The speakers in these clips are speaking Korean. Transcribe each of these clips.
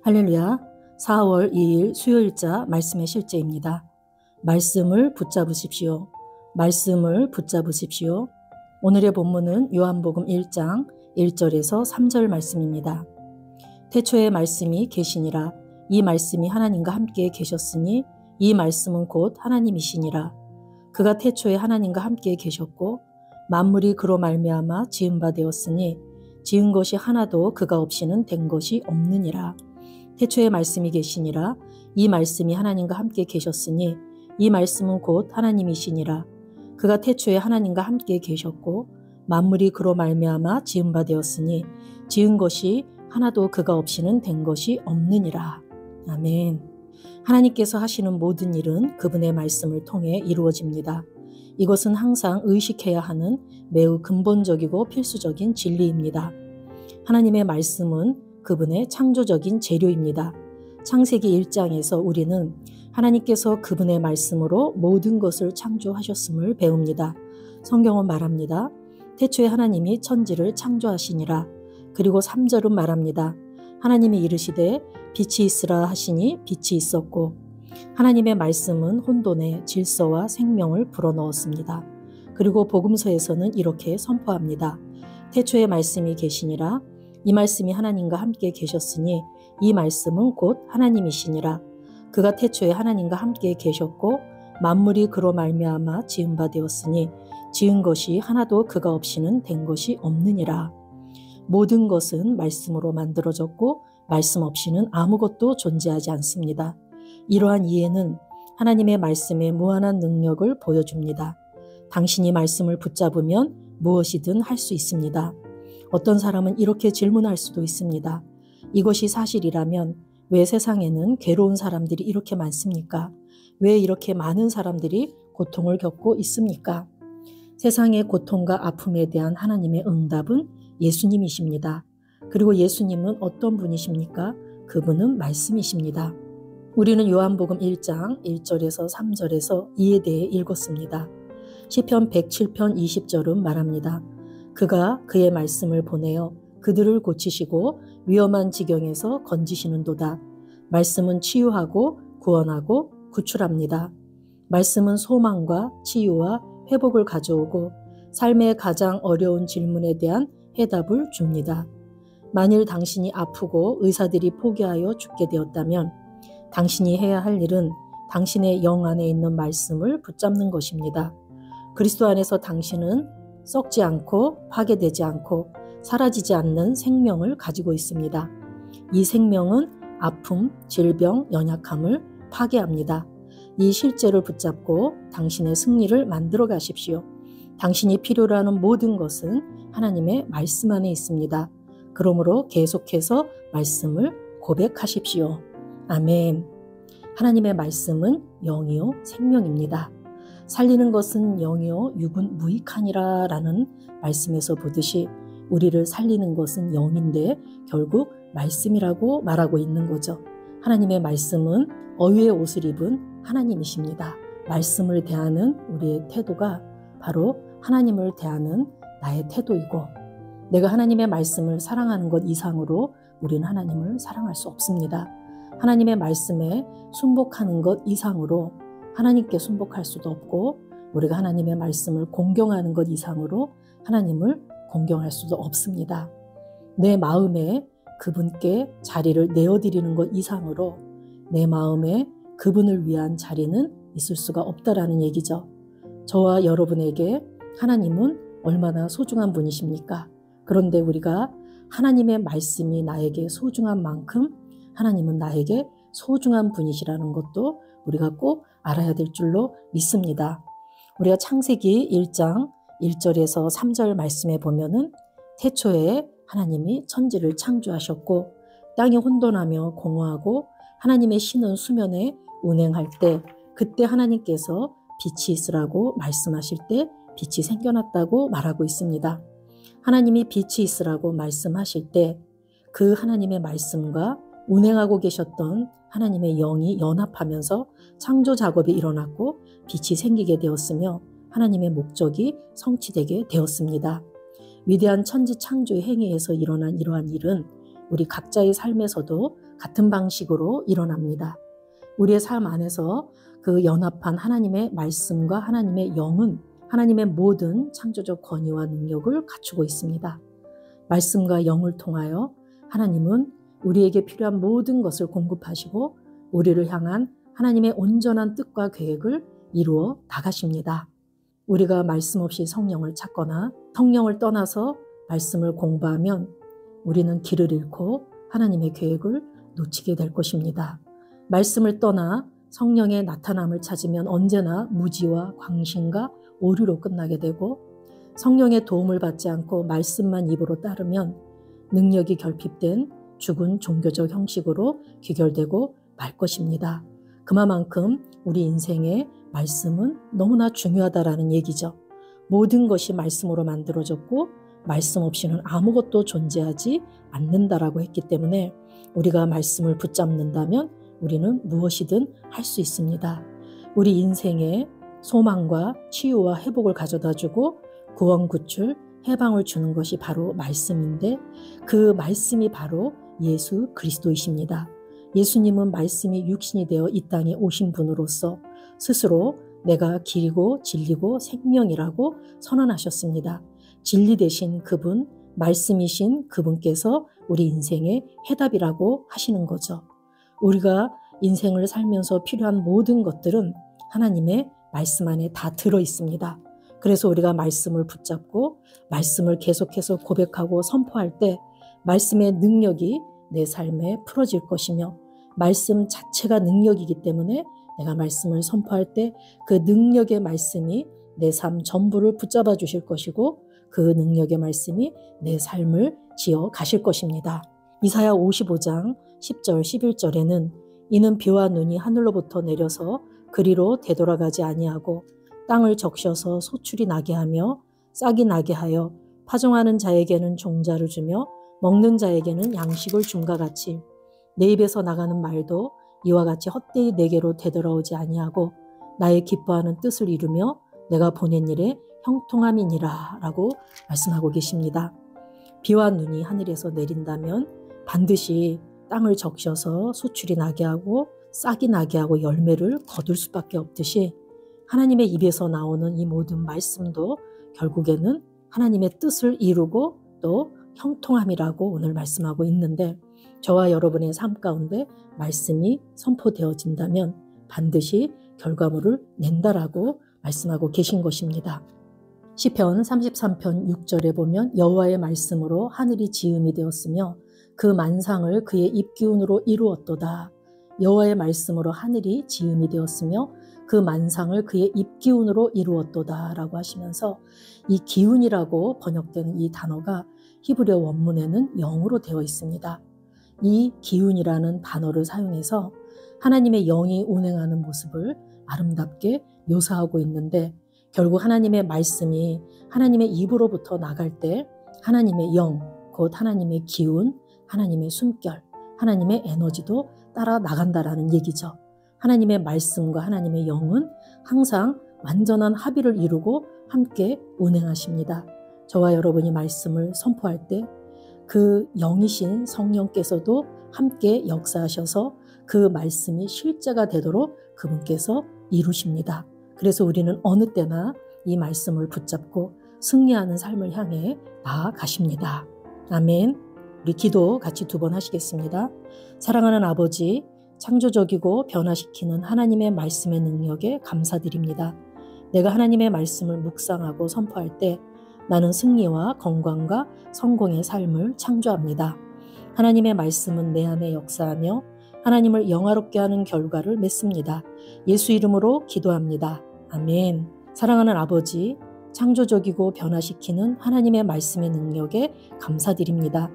할렐루야. 4월 2일 수요일자 말씀의 실제입니다. 말씀을 붙잡으십시오. 말씀을 붙잡으십시오. 오늘의 본문은 요한복음 1장 1절에서 3절 말씀입니다. 태초에 말씀이 계시니라. 이 말씀이 하나님과 함께 계셨으니 이 말씀은 곧 하나님이시니라. 그가 태초에 하나님과 함께 계셨고 만물이 그로 말미암아 지은 바 되었으니 지은 것이 하나도 그가 없이는 된 것이 없느니라. 태초에 말씀이 계시니라. 이 말씀이 하나님과 함께 계셨으니 이 말씀은 곧 하나님이시니라. 그가 태초에 하나님과 함께 계셨고 만물이 그로 말미암아 지은 바 되었으니 지은 것이 하나도 그가 없이는 된 것이 없느니라. 아멘. 하나님께서 하시는 모든 일은 그분의 말씀을 통해 이루어집니다. 이것은 항상 의식해야 하는 매우 근본적이고 필수적인 진리입니다. 하나님의 말씀은 그분의 창조적인 재료입니다. 창세기 1장에서 우리는 하나님께서 그분의 말씀으로 모든 것을 창조하셨음을 배웁니다. 성경은 말합니다. 태초에 하나님이 천지를 창조하시니라. 그리고 3절은 말합니다. 하나님이 이르시되 빛이 있으라 하시니 빛이 있었고 하나님의 말씀은 혼돈에 질서와 생명을 불어넣었습니다. 그리고 복음서에서는 이렇게 선포합니다. 태초에 말씀이 계시니라. 이 말씀이 하나님과 함께 계셨으니 이 말씀은 곧 하나님이시니라. 그가 태초에 하나님과 함께 계셨고 만물이 그로 말미암아 지은 바 되었으니 지은 것이 하나도 그가 없이는 된 것이 없느니라. 모든 것은 말씀으로 만들어졌고 말씀 없이는 아무것도 존재하지 않습니다. 이러한 이해는 하나님의 말씀의 무한한 능력을 보여줍니다. 당신이 말씀을 붙잡으면 무엇이든 할 수 있습니다. 어떤 사람은 이렇게 질문할 수도 있습니다. 이것이 사실이라면 왜 세상에는 괴로운 사람들이 이렇게 많습니까? 왜 이렇게 많은 사람들이 고통을 겪고 있습니까? 세상의 고통과 아픔에 대한 하나님의 응답은 예수님이십니다. 그리고 예수님은 어떤 분이십니까? 그분은 말씀이십니다. 우리는 요한복음 1장 1절에서 3절에서 이에 대해 읽었습니다. 시편 107편 20절은 말합니다. 그가 그의 말씀을 보내어 그들을 고치시고 위험한 지경에서 건지시는도다. 말씀은 치유하고 구원하고 구출합니다. 말씀은 소망과 치유와 회복을 가져오고 삶의 가장 어려운 질문에 대한 해답을 줍니다. 만일 당신이 아프고 의사들이 포기하여 죽게 되었다면 당신이 해야 할 일은 당신의 영 안에 있는 말씀을 붙잡는 것입니다. 그리스도 안에서 당신은 썩지 않고 파괴되지 않고 사라지지 않는 생명을 가지고 있습니다. 이 생명은 아픔, 질병, 연약함을 파괴합니다. 이 실제를 붙잡고 당신의 승리를 만들어 가십시오. 당신이 필요로 하는 모든 것은 하나님의 말씀 안에 있습니다. 그러므로 계속해서 말씀을 고백하십시오. 아멘. 하나님의 말씀은 영이요 생명입니다. 살리는 것은 영이요 육은 무익하니라 라는 말씀에서 보듯이 우리를 살리는 것은 영인데 결국 말씀이라고 말하고 있는 거죠. 하나님의 말씀은 어유의 옷을 입은 하나님이십니다. 말씀을 대하는 우리의 태도가 바로 하나님을 대하는 나의 태도이고 내가 하나님의 말씀을 사랑하는 것 이상으로 우리는 하나님을 사랑할 수 없습니다. 하나님의 말씀에 순복하는 것 이상으로 하나님께 순복할 수도 없고 우리가 하나님의 말씀을 공경하는 것 이상으로 하나님을 공경할 수도 없습니다. 내 마음에 그분께 자리를 내어드리는 것 이상으로 내 마음에 그분을 위한 자리는 있을 수가 없다라는 얘기죠. 저와 여러분에게 하나님은 얼마나 소중한 분이십니까? 그런데 우리가 하나님의 말씀이 나에게 소중한 만큼 하나님은 나에게 소중한 분이시라는 것도 우리가 꼭 알아야 될 줄로 믿습니다. 우리가 창세기 1장 1절에서 3절 말씀에 보면은 태초에 하나님이 천지를 창조하셨고 땅이 혼돈하며 공허하고 하나님의 신은 수면에 운행할 때 그때 하나님께서 빛이 있으라고 말씀하실 때 빛이 생겨났다고 말하고 있습니다. 하나님이 빛이 있으라고 말씀하실 때 그 하나님의 말씀과 운행하고 계셨던 하나님의 영이 연합하면서 창조 작업이 일어났고 빛이 생기게 되었으며 하나님의 목적이 성취되게 되었습니다. 위대한 천지 창조의 행위에서 일어난 이러한 일은 우리 각자의 삶에서도 같은 방식으로 일어납니다. 우리의 삶 안에서 그 연합한 하나님의 말씀과 하나님의 영은 하나님의 모든 창조적 권위와 능력을 갖추고 있습니다. 말씀과 영을 통하여 하나님은 우리에게 필요한 모든 것을 공급하시고 우리를 향한 하나님의 온전한 뜻과 계획을 이루어 나가십니다. 우리가 말씀 없이 성령을 찾거나 성령을 떠나서 말씀을 공부하면 우리는 길을 잃고 하나님의 계획을 놓치게 될 것입니다. 말씀을 떠나 성령의 나타남을 찾으면 언제나 무지와 광신과 오류로 끝나게 되고 성령의 도움을 받지 않고 말씀만 입으로 따르면 능력이 결핍된 죽은 종교적 형식으로 귀결되고 말 것입니다. 그만큼 우리 인생에 말씀은 너무나 중요하다라는 얘기죠. 모든 것이 말씀으로 만들어졌고 말씀 없이는 아무것도 존재하지 않는다라고 했기 때문에 우리가 말씀을 붙잡는다면 우리는 무엇이든 할 수 있습니다. 우리 인생에 소망과 치유와 회복을 가져다주고 구원, 구출, 해방을 주는 것이 바로 말씀인데 그 말씀이 바로 예수 그리스도이십니다. 예수님은 말씀이 육신이 되어 이 땅에 오신 분으로서 스스로 내가 길이고 진리고 생명이라고 선언하셨습니다. 진리 되신 그분, 말씀이신 그분께서 우리 인생의 해답이라고 하시는 거죠. 우리가 인생을 살면서 필요한 모든 것들은 하나님의 말씀 안에 다 들어 있습니다. 그래서 우리가 말씀을 붙잡고 말씀을 계속해서 고백하고 선포할 때 말씀의 능력이 내 삶에 풀어질 것이며 말씀 자체가 능력이기 때문에 내가 말씀을 선포할 때 그 능력의 말씀이 내 삶 전부를 붙잡아 주실 것이고 그 능력의 말씀이 내 삶을 지어 가실 것입니다. 이사야 55장 10절 11절에는 이는 비와 눈이 하늘로부터 내려서 그리로 되돌아가지 아니하고 땅을 적셔서 소출이 나게 하며 싹이 나게 하여 파종하는 자에게는 종자를 주며 먹는 자에게는 양식을 줌과 같이 내 입에서 나가는 말도 이와 같이 헛되이 내게로 되돌아오지 아니하고 나의 기뻐하는 뜻을 이루며 내가 보낸 일에 형통함이니라 라고 말씀하고 계십니다. 비와 눈이 하늘에서 내린다면 반드시 땅을 적셔서 소출이 나게 하고 싹이 나게 하고 열매를 거둘 수밖에 없듯이 하나님의 입에서 나오는 이 모든 말씀도 결국에는 하나님의 뜻을 이루고 또 형통함이라고 오늘 말씀하고 있는데 저와 여러분의 삶 가운데 말씀이 선포되어진다면 반드시 결과물을 낸다라고 말씀하고 계신 것입니다. 시편 33편 6절에 보면 여호와의 말씀으로 하늘이 지음이 되었으며 그 만상을 그의 입기운으로 이루었도다. 여호와의 말씀으로 하늘이 지음이 되었으며 그 만상을 그의 입기운으로 이루었도다 라고 하시면서 이 기운이라고 번역되는 이 단어가 히브리어 원문에는 영으로 되어 있습니다. 이 기운이라는 단어를 사용해서 하나님의 영이 운행하는 모습을 아름답게 묘사하고 있는데 결국 하나님의 말씀이 하나님의 입으로부터 나갈 때 하나님의 영, 곧 하나님의 기운, 하나님의 숨결, 하나님의 에너지도 따라 나간다라는 얘기죠. 하나님의 말씀과 하나님의 영은 항상 완전한 합의를 이루고 함께 운행하십니다. 저와 여러분이 말씀을 선포할 때 그 영이신 성령께서도 함께 역사하셔서 그 말씀이 실제가 되도록 그분께서 이루십니다. 그래서 우리는 어느 때나 이 말씀을 붙잡고 승리하는 삶을 향해 나아가십니다. 아멘. 우리 기도 같이 2번 하시겠습니다. 사랑하는 아버지, 창조적이고 변화시키는 하나님의 말씀의 능력에 감사드립니다. 내가 하나님의 말씀을 묵상하고 선포할 때 나는 승리와 건강과 성공의 삶을 창조합니다. 하나님의 말씀은 내 안에 역사하며 하나님을 영화롭게 하는 결과를 맺습니다. 예수 이름으로 기도합니다. 아멘. 사랑하는 아버지, 창조적이고 변화시키는 하나님의 말씀의 능력에 감사드립니다.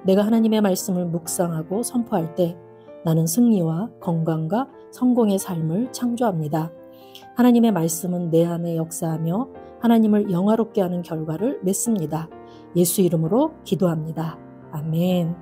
내가 하나님의 말씀을 묵상하고 선포할 때 나는 승리와 건강과 성공의 삶을 창조합니다. 하나님의 말씀은 내 안에 역사하며 하나님을 영화롭게 하는 결과를 맺습니다. 예수 이름으로 기도합니다. 아멘.